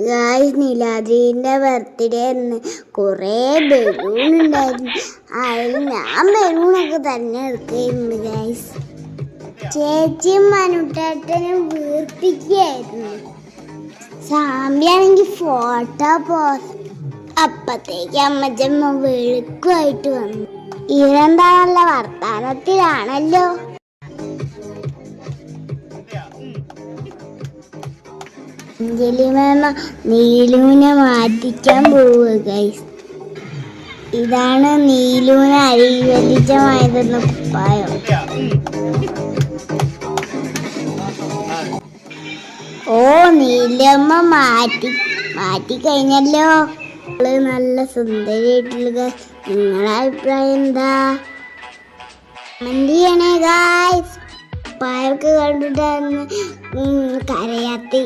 Guys, നീലാദ്രീൻ്റെ birthday എന്ന് കുറേ balloon ഉണ്ടായിരുന്നു. അതിൽ ഞാൻ ബലൂണൊക്കെ തന്നെ എടുക്കുകയായിരുന്നു ഗായ്സ്. ചേച്ചിയും മനുട്ടേട്ടനും വീർപ്പിക്കുകയായിരുന്നു. സാമ്പിയാണെങ്കിൽ ഫോട്ടോ പോസ്. അപ്പത്തേക്ക് അമ്മച്ചമ്മ വെളുക്കുമായിട്ട് വന്നു. ഇവരെന്താ നല്ല വർത്താനത്തിലാണല്ലോ. അഞ്ജലി മാമ നീലുവിനെ മാറ്റിക്കാൻ പോവുക ഗൈസ്. ഇതാണ് നീലുവിനെ അരിവലിച്ചമായതെന്ന കുപ്പായം. ഓ, നീലമ്മ മാറ്റി കഴിഞ്ഞല്ലോ. നല്ല സുന്ദരിയായിട്ടുള്ള. നിങ്ങളുടെ അഭിപ്രായം എന്താ? കമന്റ് ചെയ്യണേ ഗൈസ്. കുപ്പായൊക്കെ കണ്ടിട്ടായിരുന്നു കരയാത്തി.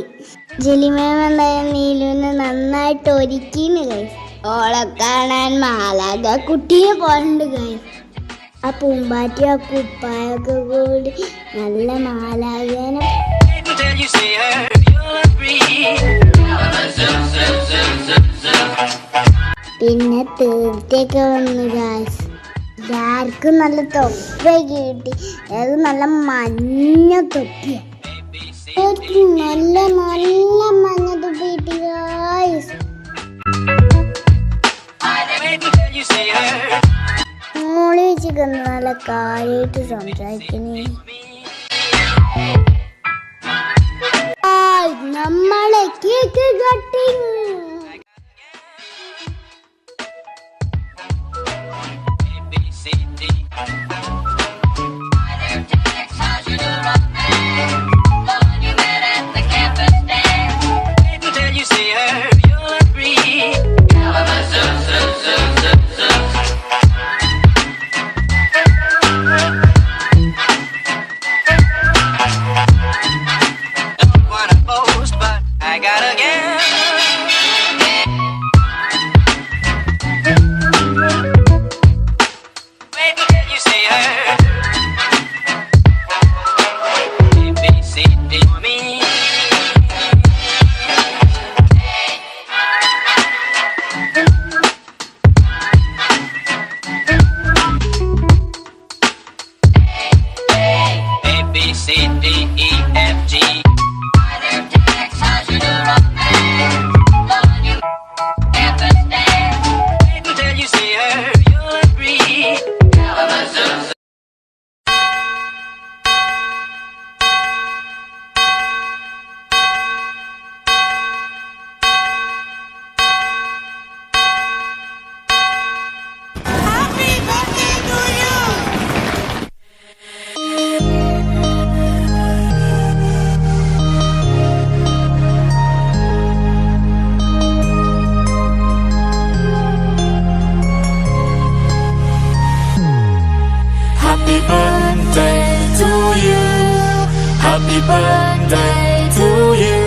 ജലിമേമ എന്തായാലും നീലുവിനെ നന്നായിട്ട് ഒരുക്കിന്ന് ഗൈസ്. ഓളെ കാണാൻ മാലാക കുട്ടിയെ പോലുണ്ട് ഗൈസ്. ആ പൂമ്പാറ്റി ആ കുപ്പായൊക്കെ കൂടി നല്ല മാലാകേനെ. പിന്നെ തീർച്ചയൊക്കെ വന്നു ഗൈസ്. എല്ലാവർക്കും നല്ല തൊപ്പിയൊക്കെ കിട്ടി. അത് നല്ല മഞ്ഞ തൊപ്പിയാണ്. നല്ല നല്ല മഞ്ഞ തൊപ്പി കിട്ടി ഗൈസ്. മോളി വെച്ച് നല്ല കാര്യമായിട്ട് സംസാരിക്കണേ. നമ്മളെ cake cutting. Happy birthday to you.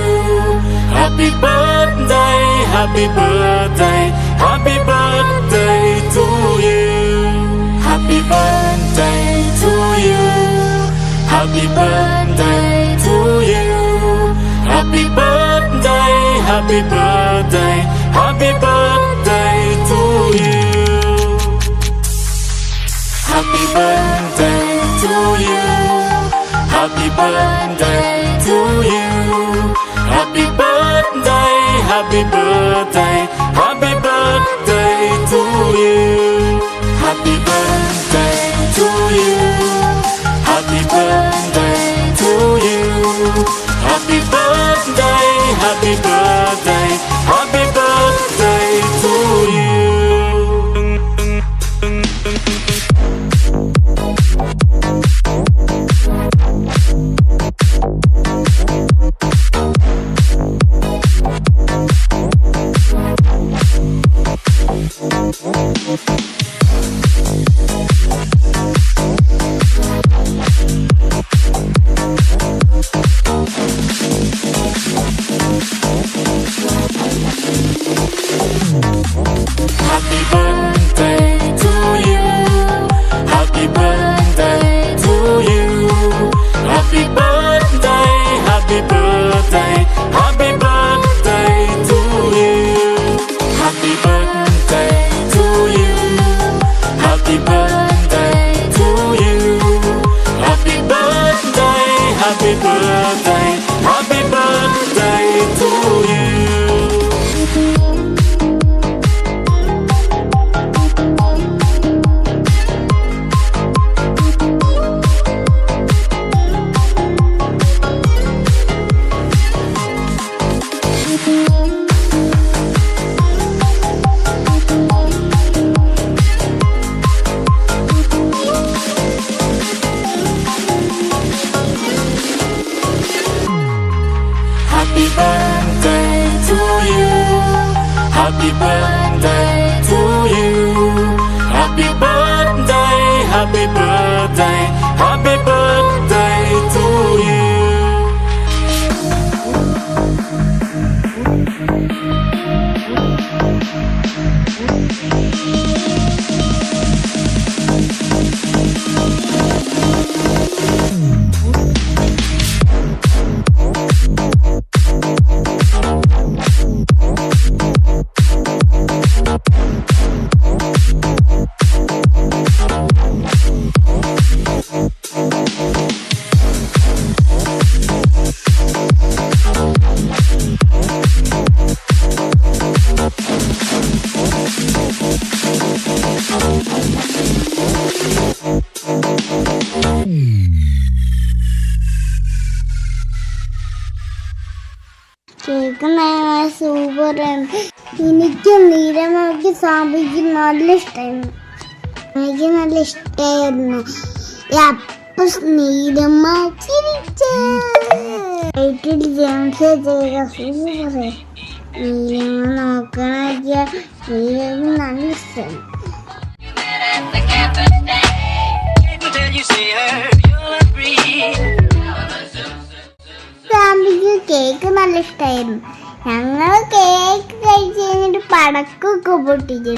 Happy birthday, happy birthday, happy birthday to you. Happy birthday to you. Happy birthday to you. Happy birthday, happy birthday, happy birthday to you. Happy birthday to you. Happy birthday to you. Happy birthday, happy birthday, happy birthday to you. Happy birthday to you. Happy birthday to you. Happy birthday, happy birthday, happy birthday to you. happy birthday, happy birthday to you. Happy birthday to you. Happy birthday to you. Happy birthday, happy birthday, happy birthday to you. Cake നല്ല സൂപ്പറാണ്. എനിക്ക് നീരമ്മയ്ക്ക് സാമ്പിക്ക് നല്ല ഇഷ്ടമായിരുന്നു. എനിക്ക് നല്ല ഇഷ്ടമായിരുന്നു. അപ്പൊ നീരമ്മ ചിരിച്ചിട്ട് ജെയിംസ് ചെയ്ത സൂപ്പർ. നീരമ്മ നോക്കണ നീരമ്മ നല്ല ഇഷ്ടമാണ്. സാമ്പിക്ക് കേക്ക് നല്ല ഇഷ്ടമായിരുന്നു. ഞങ്ങൾ കേക്ക് കഴിച്ച് കഴിഞ്ഞിട്ട് പടക്കൊക്കെ പൊട്ടിച്ചു.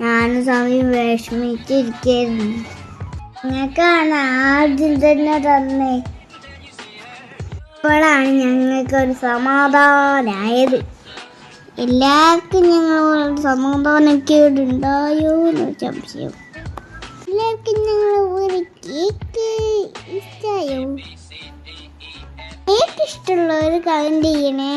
ഞാനും സമയം വിഷമിച്ചിരിക്കുന്നു. ഞങ്ങൾക്കാണ് ആദ്യം തന്നെ തന്നെ. ഇപ്പോഴാണ് ഞങ്ങൾക്കൊരു സമാധാനമായത്. എല്ലാവർക്കും ഞങ്ങൾ സമാധാനക്കേട് ഉണ്ടായോ എന്ന് സംശയം. എല്ലാവർക്കും ഞങ്ങൾ ഒരു കേക്ക് ഇഷ്ടമായോ? കേക്ക് ഇഷ്ടമുള്ളവർ കമന്റ് ചെയ്യണേ.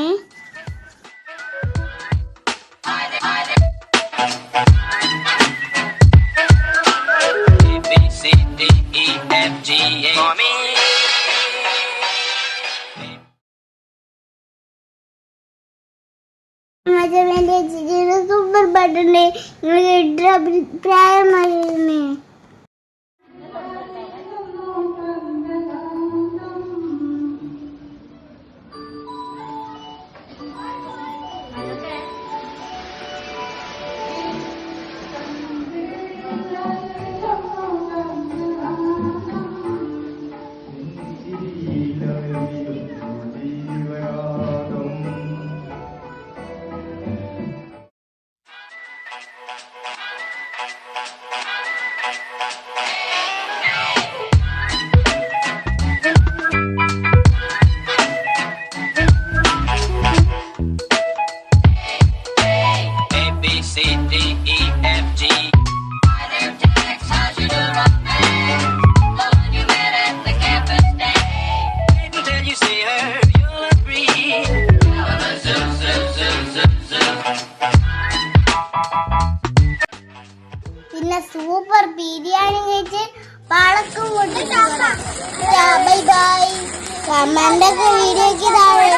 സൂപ്പർ പാട്ടുണ്ട്. നിങ്ങൾ കേട്ട അഭിപ്രായമായിരുന്നേ. പിന്നെ സൂപ്പർ ബിരിയാണി കഴിച്ച് പടക്കം പൊട്ടിച്ചു. Bye bye. കമന്റൊക്കെ വീഡിയോക്ക് താഴെ